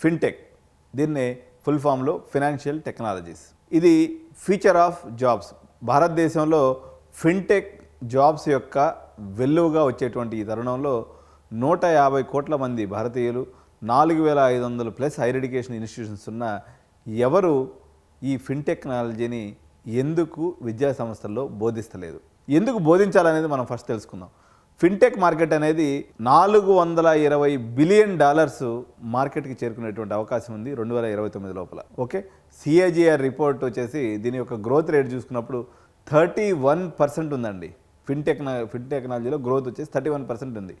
Fintech, దీన్నే full ఫామ్లో financial technologies. ఇది ఫ్యూచర్ ఆఫ్ జాబ్స్. భారతదేశంలో ఫిన్టెక్ జాబ్స్ యొక్క వెల్లువగా వచ్చేటువంటి ఈ తరుణంలో 150 కోట్ల మంది భారతీయులు, 4500 ప్లస్ హైయర్ ఎడ్యుకేషన్ ఇన్స్టిట్యూషన్స్ ఉన్న ఎవరు ఈ ఫిన్టెక్నాలజీని ఎందుకు విద్యా సంస్థల్లో బోధిస్తలేదు, ఎందుకు బోధించాలనేది మనం ఫస్ట్ తెలుసుకుందాం. ఫిన్టెక్ మార్కెట్ అనేది $420 బిలియన్ మార్కెట్కి చేరుకునేటువంటి అవకాశం ఉంది 2029 లోపల. ఓకే, సిఏజిఆర్ రిపోర్ట్ వచ్చేసి దీని యొక్క గ్రోత్ రేట్ చూసుకున్నప్పుడు 31% ఉందండి. ఫిన్టెక్నాలజీలో గ్రోత్ వచ్చేసి 31% ఉంది.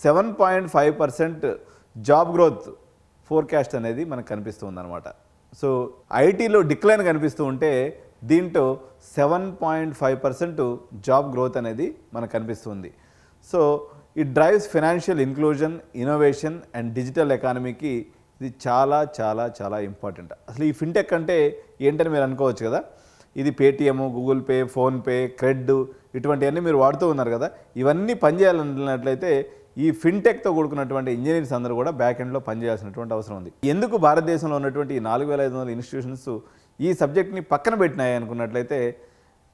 7.5% జాబ్ గ్రోత్ ఫోర్కాస్ట్ అనేది మనకు కనిపిస్తూ ఉందన్నమాట. సో ఐటీలో డిక్లైన్ కనిపిస్తూ ఉంటే దీంట్లో 7.5% జాబ్ గ్రోత్ అనేది మనకు కనిపిస్తుంది. So it drives financial inclusion, innovation and digital ఎకానమీకి ఇది చాలా చాలా చాలా ఇంపార్టెంట్. అసలు ఈ ఫిన్టెక్ అంటే ఏంటని మీరు అనుకోవచ్చు కదా. ఇది Paytm, Google pay, PhonePe, cred ఇటువంటివన్నీ మీరు వాడుతూ ఉన్నారు కదా. ఇవన్నీ పనిచేయాలన్నట్లయితే ఈ ఫిన్టెక్తో కూడుకున్నటువంటి ఇంజనీర్స్ అందరూ కూడా బ్యాక్ ఎండ్లో పనిచేయాల్సినటువంటి అవసరం ఉంది. ఎందుకు భారతదేశంలో ఉన్నటువంటి 4500 ఇన్స్టిట్యూషన్స్ ఈ సబ్జెక్ట్ని పక్కన పెట్టినాయి అనుకున్నట్లయితే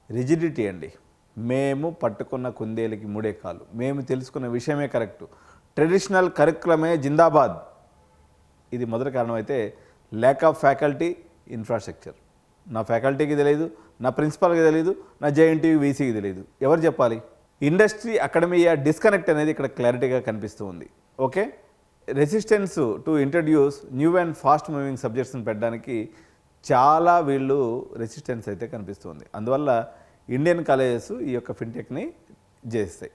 రిజిడిటీ అండి. మేము పట్టుకున్న కుందేలకి మూడే కాలు, మేము తెలుసుకున్న విషయమే కరెక్టు, ట్రెడిషనల్ కరికులమే జిందాబాద్. ఇది మొదటి కారణం అయితే ల్యాక్ ఆఫ్ ఫ్యాకల్టీ ఇన్ఫ్రాస్ట్రక్చర్. నా ఫ్యాకల్టీకి తెలియదు, నా ప్రిన్సిపాల్కి తెలియదు, నా జేఎన్టీయూ వీసీకి తెలియదు. ఎవరు చెప్పాలి? ఇండస్ట్రీ అకాడమియా డిస్కనెక్ట్ అనేది ఇక్కడ క్లారిటీగా కనిపిస్తూ ఉంది. Okay, resistance to introduce new and fast moving సబ్జెక్ట్స్ని పెట్టడానికి చాలా వీళ్ళు రెసిస్టెన్స్ అయితే కనిపిస్తుంది. అందువల్ల ఇండియన్ కాలేజెస్ ఈ యొక్క ఫిన్టెక్ని చేస్తాయి.